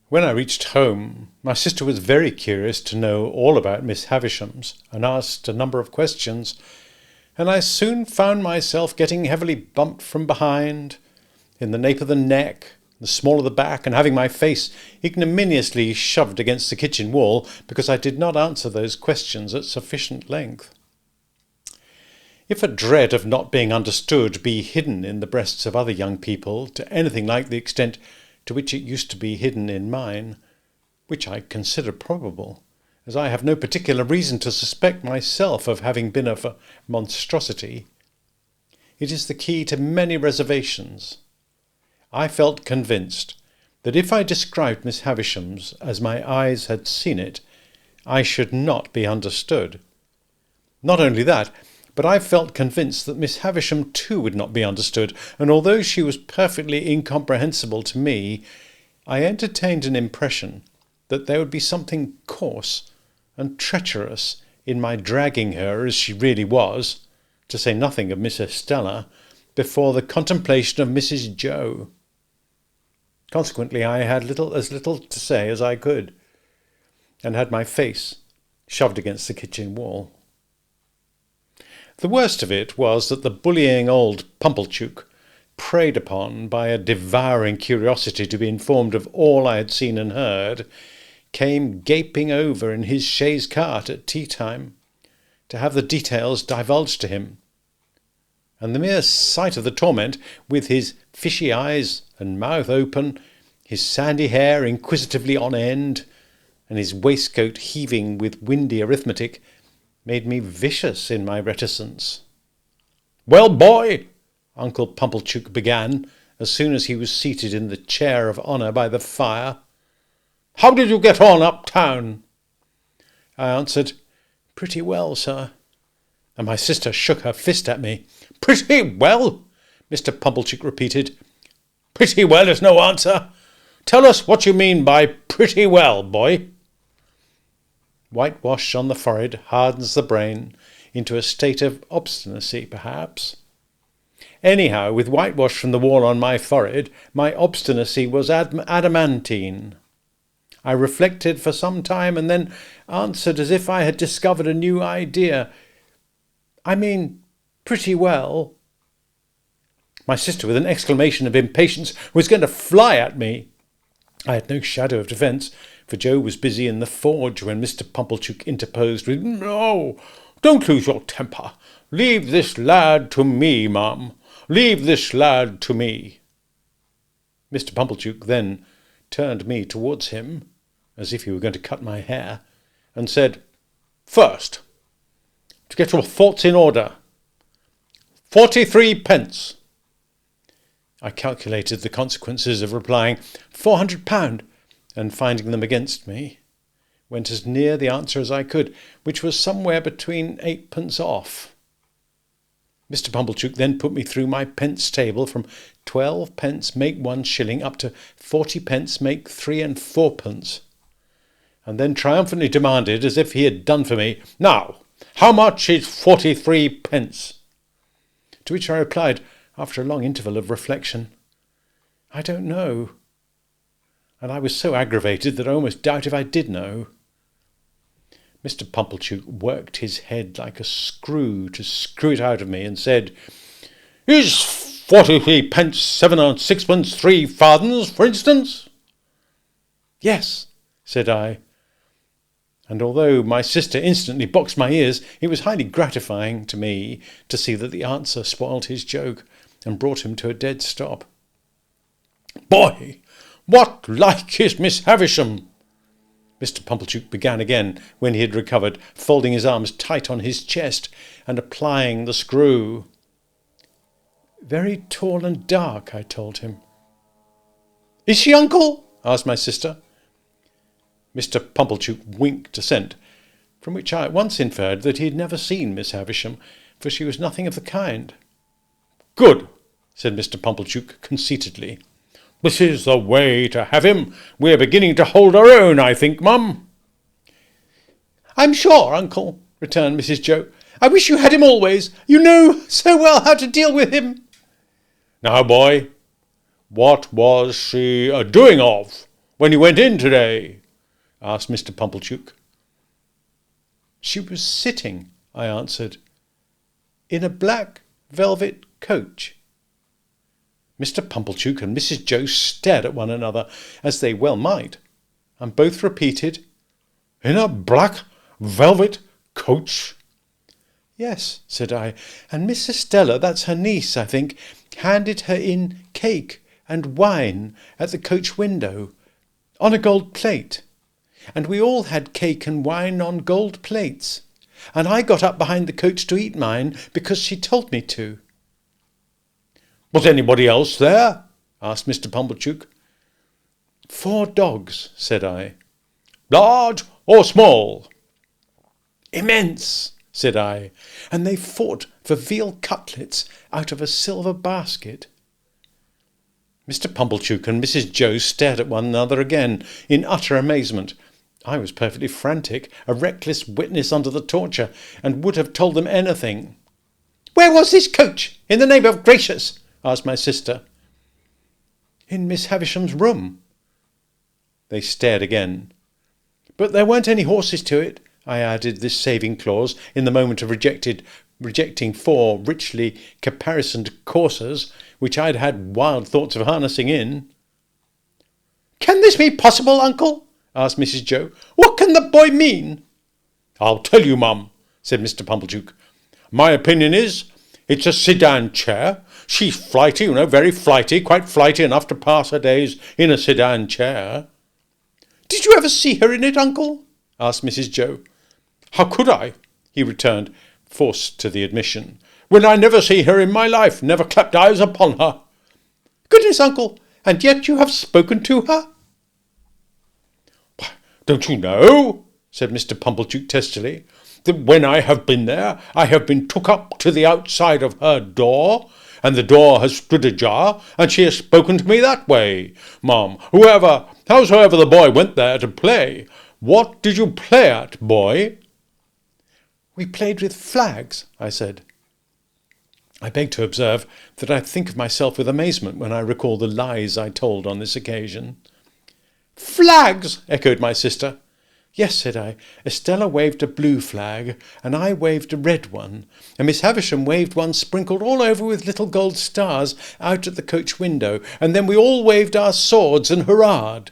When I reached home, my sister was very curious to know all about Miss Havishams and asked a number of questions, and I soon found myself getting heavily bumped from behind, in the nape of the neck, the small of the back, and having my face ignominiously shoved against the kitchen wall because I did not answer those questions at sufficient length. If a dread of not being understood be hidden in the breasts of other young people to anything like the extent to which it used to be hidden in mine, which I consider probable, as I have no particular reason to suspect myself of having been of a monstrosity, it is the key to many reservations. I felt convinced that if I described Miss Havisham's as my eyes had seen it, I should not be understood. Not only that, but I felt convinced that Miss Havisham too would not be understood, and although she was perfectly incomprehensible to me, I entertained an impression that there would be something coarse and treacherous in my dragging her as she really was, to say nothing of Miss Estella, before the contemplation of Mrs. Joe. Consequently, I had as little to say as I could, and had my face shoved against the kitchen wall. The worst of it was that the bullying old Pumblechook, preyed upon by a devouring curiosity to be informed of all I had seen and heard, came gaping over in his chaise cart at tea-time, to have the details divulged to him. And the mere sight of the torment, with his fishy eyes and mouth open, his sandy hair inquisitively on end, and his waistcoat heaving with windy arithmetic, made me vicious in my reticence. "Well, boy," Uncle Pumblechook began, as soon as he was seated in the chair of honour by the fire, "how did you get on uptown?" I answered, "Pretty well, sir." And my sister shook her fist at me. "Pretty well?" Mr. Pumblechook repeated. "Pretty well is no answer. Tell us what you mean by pretty well, boy." Whitewash on the forehead hardens the brain into a state of obstinacy, perhaps. Anyhow, with whitewash from the wall on my forehead, my obstinacy was adamantine. I reflected for some time and then answered as if I had discovered a new idea. "I mean, pretty well." My sister, with an exclamation of impatience, was going to fly at me. I had no shadow of defence, for Joe was busy in the forge when Mr. Pumblechook interposed with, "No, don't lose your temper. Leave this lad to me, ma'am. Leave this lad to me." Mr. Pumblechook then turned me towards him, as if he were going to cut my hair, and said, "First, to get your thoughts in order, 43 pence. I calculated the consequences of replying £400 and finding them against me, went as near the answer as I could, which was somewhere between 8 pence off. Mr. Pumblechook then put me through my pence table from 12 pence make 1 shilling up to 40 pence make 3 and 4 pence, and then triumphantly demanded, as if he had done for me, "Now, how much is 43 pence?" To which I replied, after a long interval of reflection, "I don't know." And I was so aggravated that I almost doubt if I did know. Mr. Pumblechook worked his head like a screw to screw it out of me, and said, "Is 43 pence 7 and 6 3 farthings, for instance?" "Yes," said I. And although my sister instantly boxed my ears, it was highly gratifying to me to see that the answer spoiled his joke and brought him to a dead stop. "Boy, what like is Miss Havisham?" Mr. Pumblechook began again when he had recovered, folding his arms tight on his chest and applying the screw. "Very tall and dark," I told him. "Is she, uncle?" asked my sister. Mr. Pumblechook winked assent, from which I at once inferred that he had never seen Miss Havisham, for she was nothing of the kind. "Good," said Mr. Pumblechook conceitedly. "This is the way to have him. We're beginning to hold our own, I think, mum." "I'm sure, uncle," returned Mrs. Joe. "I wish you had him always. You know so well how to deal with him." "Now, boy, what was she a-doing of? when you went in today?" asked Mr. Pumblechook. "She was sitting," I answered, "in a black velvet coach." Mr. Pumblechook and Mrs. Joe stared at one another, as they well might, and both repeated, "In a black velvet coach?" "Yes," said I, "and Miss Estella, that's her niece, I think, handed her in cake and wine at the coach window, on a gold plate. And we all had cake and wine on gold plates, and I got up behind the coach to eat mine because she told me to." "Was anybody else there?" asked Mr. Pumblechook. "4 dogs," said I. "Large or small?" "Immense," said I, "and they fought for veal cutlets out of a silver basket." Mr. Pumblechook and Mrs. Joe stared at one another again in utter amazement. I was perfectly frantic, a reckless witness under the torture, and would have told them anything. "Where was this coach, in the name of gracious?" asked my sister. "In Miss Havisham's room." They stared again. "But there weren't any horses to it," I added this saving clause in the moment of rejecting 4 richly caparisoned coursers, which I'd had wild thoughts of harnessing in. "Can this be possible, uncle?" asked Mrs. Joe. "What can the boy mean?" "I'll tell you, mum," said Mr. Pumblechook. "My opinion is, it's a sedan chair. She's flighty, very flighty, quite flighty enough to pass her days in a sedan chair." "Did you ever see her in it, uncle?" asked Mrs. Joe. "How could I?" he returned, forced to the admission, "when I never see her in my life, never clapped eyes upon her." "Goodness, uncle, and yet you have spoken to her?" "Don't you know," said Mr. Pumblechook testily, "that when I have been there, I have been took up to the outside of her door, and the door has stood ajar, and she has spoken to me that way. Mum, howsoever the boy went there to play, what did you play at, boy?" "We played with flags," I said. I beg to observe that I think of myself with amazement when I recall the lies I told on this occasion. "Flags!" echoed my sister. "Yes," said I. "Estella waved a blue flag, and I waved a red one, and Miss Havisham waved one sprinkled all over with little gold stars out at the coach window, and then we all waved our swords and hurrahed."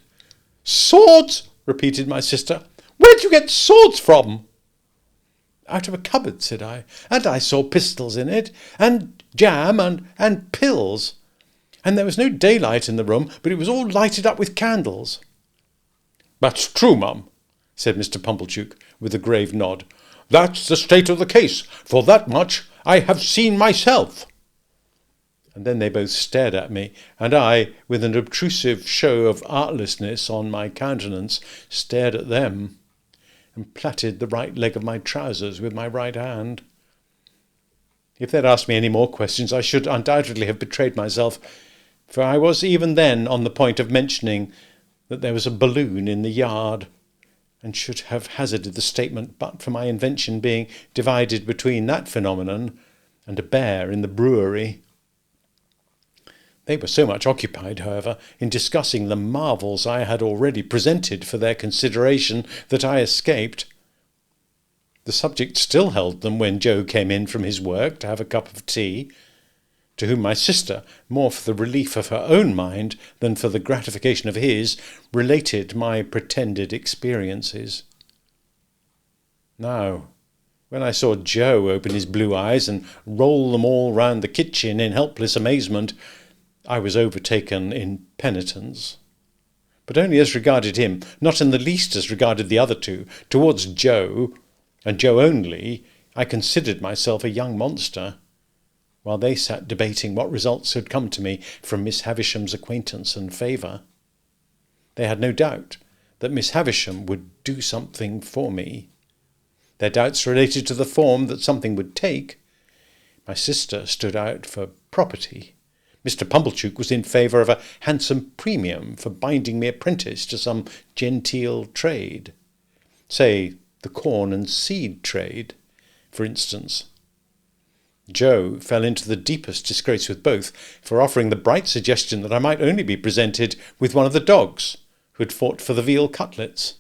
"Swords!" repeated my sister. "Where'd you get swords from?" "Out of a cupboard," said I, "and I saw pistols in it, and jam, and pills. And there was no daylight in the room, but it was all lighted up with candles." "That's true, mum," said Mr. Pumblechook, with a grave nod. "That's the state of the case, for that much I have seen myself." And then they both stared at me, and I, with an obtrusive show of artlessness on my countenance, stared at them, and plaited the right leg of my trousers with my right hand. If they'd asked me any more questions, I should undoubtedly have betrayed myself, for I was even then on the point of mentioning that there was a balloon in the yard, and should have hazarded the statement but for my invention being divided between that phenomenon and a bear in the brewery. They were so much occupied, however, in discussing the marvels I had already presented for their consideration that I escaped. The subject still held them when Joe came in from his work to have a cup of tea, to whom my sister, more for the relief of her own mind than for the gratification of his, related my pretended experiences. Now, when I saw Joe open his blue eyes and roll them all round the kitchen in helpless amazement, I was overtaken in penitence. But only as regarded him, not in the least as regarded the other two. Towards Joe, and Joe only, I considered myself a young monster, while they sat debating what results had come to me from Miss Havisham's acquaintance and favour. They had no doubt that Miss Havisham would do something for me. Their doubts related to the form that something would take. My sister stood out for property. Mr. Pumblechook was in favour of a handsome premium for binding me apprentice to some genteel trade. Say, the corn and seed trade, for instance. Joe fell into the deepest disgrace with both for offering the bright suggestion that I might only be presented with one of the dogs, who had fought for the veal cutlets.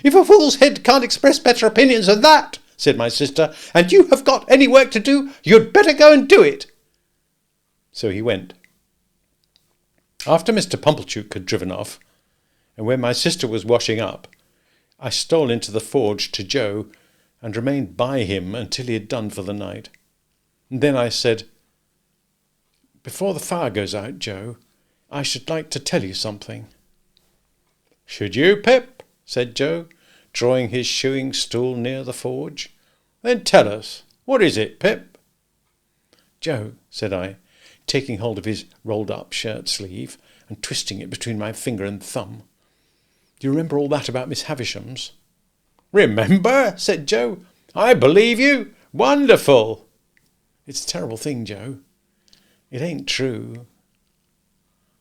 "If a fool's head can't express better opinions than that," said my sister, "and you have got any work to do, you'd better go and do it." So he went. After Mr. Pumblechook had driven off, and when my sister was washing up, I stole into the forge to Joe and remained by him until he had done for the night. And then I said, "Before the fire goes out, Joe, I should like to tell you something." "Should you, Pip?" said Joe, drawing his shoeing stool near the forge. "Then tell us. What is it, Pip?" "Joe," said I, taking hold of his rolled-up shirt sleeve and twisting it between my finger and thumb, "do you remember all that about Miss Havisham's?" "Remember?" said Joe. "I believe you. Wonderful." "It's a terrible thing, Joe. It ain't true."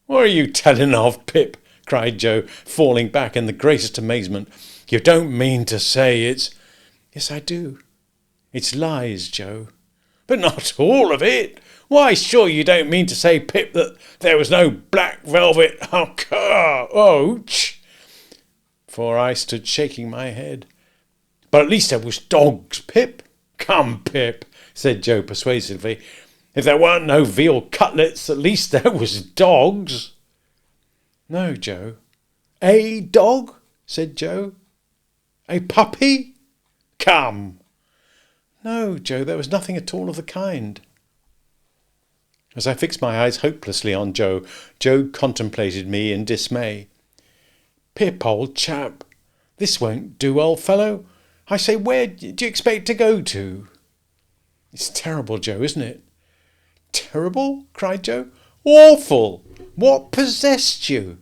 "What are you telling of, Pip?" cried Joe, falling back in the greatest amazement. "You don't mean to say it's—" "Yes, I do. It's lies, Joe." "But not all of it. Why, sure you don't mean to say, Pip, that there was no black velvet— ouch!" For I stood shaking my head. "But at least there was dogs, Pip." "Come, Pip," said Joe persuasively. "If there weren't no veal cutlets, at least there was dogs." "No, Joe." "A dog?" said Joe. "A puppy?" "Come." "No, Joe, there was nothing at all of the kind." As I fixed my eyes hopelessly on Joe, Joe contemplated me in dismay. "Pip, old chap, this won't do, old fellow. I say, where do you expect to go to?" "It's terrible, Joe, isn't it?" "Terrible?" cried Joe. "Awful! What possessed you?"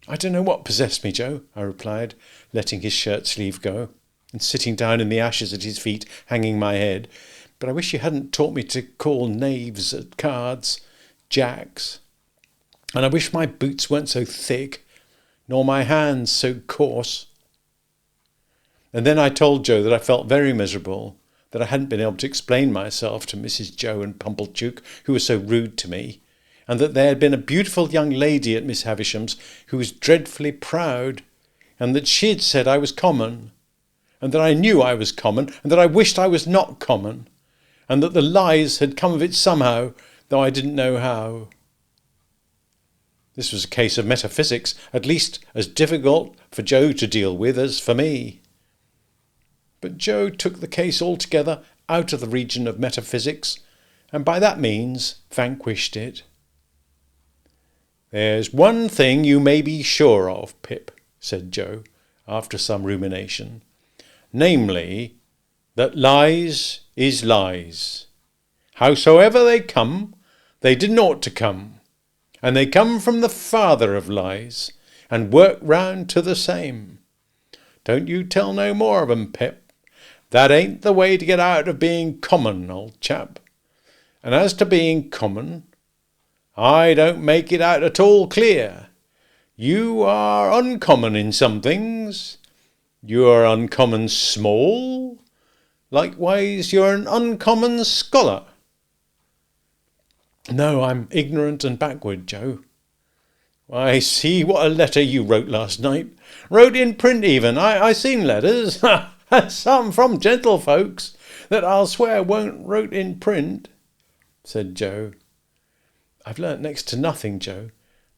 "I don't know what possessed me, Joe," I replied, letting his shirt sleeve go, and sitting down in the ashes at his feet, hanging my head. "But I wish you hadn't taught me to call knaves at cards jacks. And I wish my boots weren't so thick, nor my hands so coarse." And then I told Joe that I felt very miserable, that I hadn't been able to explain myself to Mrs. Joe and Pumblechook, who were so rude to me, and that there had been a beautiful young lady at Miss Havisham's who was dreadfully proud, and that she had said I was common, and that I knew I was common, and that I wished I was not common, and that the lies had come of it somehow, though I didn't know how. This was a case of metaphysics, at least as difficult for Joe to deal with as for me. But Joe took the case altogether out of the region of metaphysics, and by that means vanquished it. "There's one thing you may be sure of, Pip," said Joe, after some rumination, "namely, that lies is lies. Howsoever they come, they didn't ought to come, and they come from the father of lies, and work round to the same. Don't you tell no more of 'em, Pip. That ain't the way to get out of being common, old chap. And as to being common, I don't make it out at all clear. You are uncommon in some things. You are uncommon small. Likewise, you're an uncommon scholar." "No, I'm ignorant and backward, Joe." "I see what a letter you wrote last night. Wrote in print even. I seen letters, some from gentlefolks, that I'll swear weren't wrote in print," said Joe. "I've learnt next to nothing, Joe.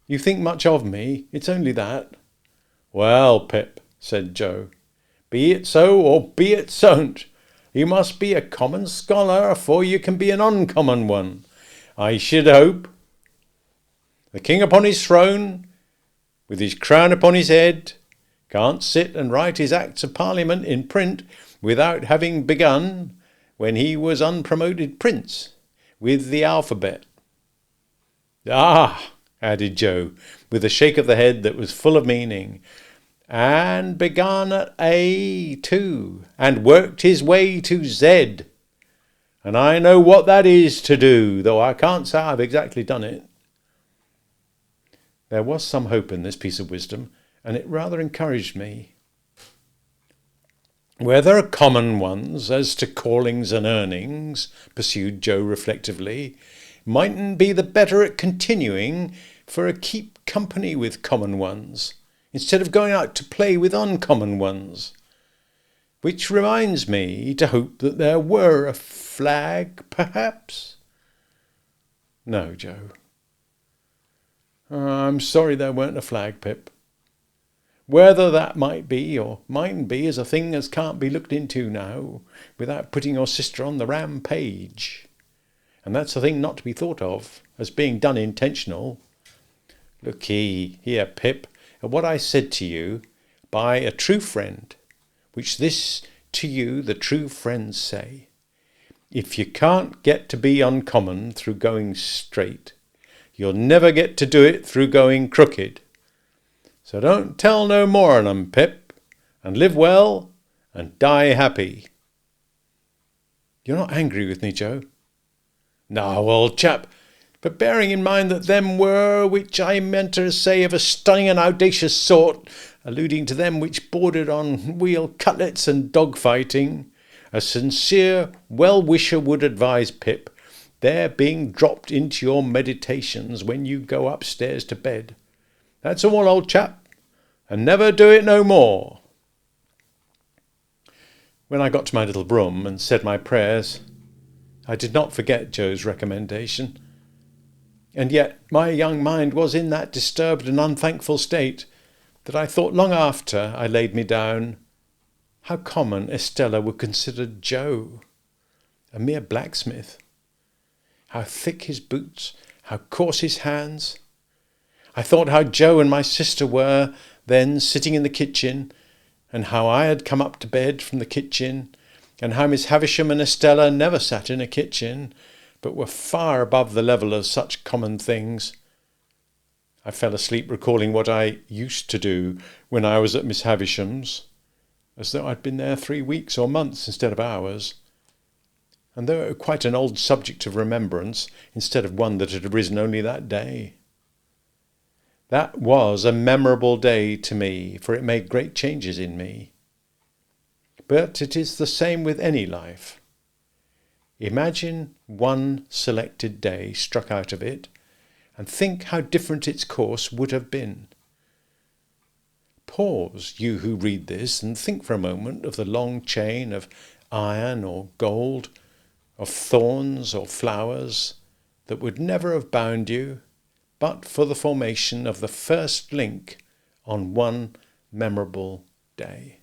You think much of me. It's only that." "Well, Pip," said Joe, "be it so or be it so'n't, you must be a common scholar afore you can be an uncommon one, I should hope. The king upon his throne, with his crown upon his head, can't sit and write his Acts of Parliament in print without having begun, when he was unpromoted prince, with the alphabet." "Ah," added Joe, with a shake of the head that was full of meaning, "and begun at A too, and worked his way to Z. And I know what that is to do, though I can't say I've exactly done it." There was some hope in this piece of wisdom, and it rather encouraged me. "Where there are common ones as to callings and earnings," pursued Joe reflectively, "mightn't be the better at continuing for a keep company with common ones, instead of going out to play with uncommon ones. Which reminds me to hope that there were a flag, perhaps? No, Joe. I'm sorry there weren't a flag, Pip. Whether that might be or mightn't be is a thing as can't be looked into now without putting your sister on the rampage. And that's a thing not to be thought of as being done intentional. Look'ee here, Pip, at what I said to you by a true friend, which this to you the true friends say. If you can't get to be uncommon through going straight, you'll never get to do it through going crooked. So don't tell no more on 'em, Pip, and live well and die happy. You're not angry with me, Joe? No, old chap, but bearing in mind that them were which I meant to say of a stunning and audacious sort, alluding to them which bordered on wheel cutlets and dog-fighting, a sincere well-wisher would advise, Pip, their being dropped into your meditations when you go upstairs to bed. That's all, old chap, and never do it no more. When I got to my little brougham and said my prayers, I did not forget Joe's recommendation. And yet my young mind was in that disturbed and unthankful state that I thought long after I laid me down how common Estella would consider Joe, a mere blacksmith. How thick his boots, how coarse his hands. I thought how Joe and my sister were then sitting in the kitchen, and how I had come up to bed from the kitchen, and how Miss Havisham and Estella never sat in a kitchen, but were far above the level of such common things. I fell asleep recalling what I used to do when I was at Miss Havisham's, as though I'd been there 3 weeks or months instead of hours, and though it were quite an old subject of remembrance instead of one that had arisen only that day. That was a memorable day to me, for it made great changes in me. But it is the same with any life. Imagine one selected day struck out of it, and think how different its course would have been. Pause, you who read this, and think for a moment of the long chain of iron or gold, of thorns or flowers, that would never have bound you, but for the formation of the first link on one memorable day.